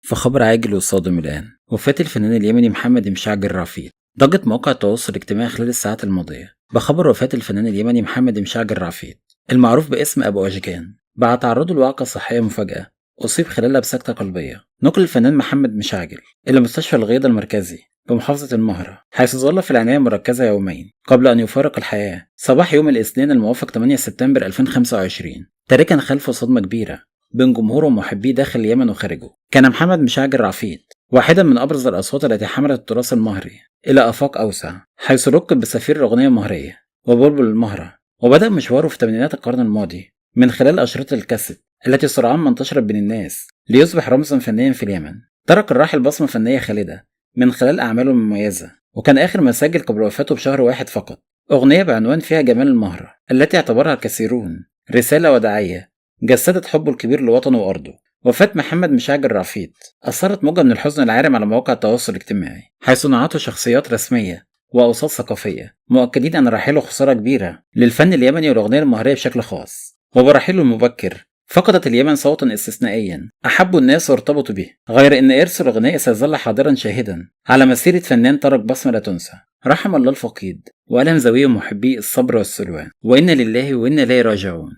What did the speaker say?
فخبر عاجل وصادم الآن: وفاة الفنان اليمني محمد مشاعل رافيد. ضجت مواقع التواصل الاجتماعي خلال الساعات الماضية بخبر وفاة الفنان اليمني محمد مشاعل رافيد المعروف باسم أبو أشجان بعد تعرضه لوعكة صحية مفاجئة أصيب خلالها بسكتة قلبية. نقل الفنان محمد مشاعل إلى مستشفى الغيضة المركزي بمحافظة المهرة، حيث ظل في العناية المركزة يومين قبل أن يفارق الحياة صباح يوم الاثنين الموافق 8 سبتمبر 2025، تاركا خلفه صدمة كبيرة بين جمهوره ومحبيه داخل اليمن وخارجه. كان محمد مشاعل رافيد واحدا من أبرز الأصوات التي حملت التراث المهري إلى آفاق أوسع، حيث لقب بسفير الأغنية المهرية وبلبل المهرة. وبدأ مشواره في تمانينات القرن الماضي من خلال أشرطة الكاسيت التي سرعان ما انتشرت بين الناس ليصبح رمزا فنيا في اليمن. ترك الراحل بصمة فنية خالدة من خلال أعماله المميزة، وكان آخر ما سجل قبل وفاته بشهر واحد فقط أغنية بعنوان فيها جمال المهرة، التي اعتبرها الكثيرون رسالة وداعية جسدت حبه الكبير لوطنه وأرضه. وفاة محمد مشاعل رافيد أثرت موجة من الحزن العارم على مواقع التواصل الاجتماعي، حيث نعته شخصيات رسمية وأوساط ثقافية مؤكدين أن رحيله خسارة كبيرة للفن اليمني والأغنية المهرية بشكل خاص. وبرحيله المبكر فقدت اليمن صوتا استثنائيا أحبوا الناس وارتبطوا به، غير أن إرث الأغنية سيظل حاضرا شاهدا على مسيرة فنان ترك بصمة لا تنسى. رحم الله الفقيد وألهم ذويه محبي الصبر والسلوان، وإنا لله وإنا إليه راجعون.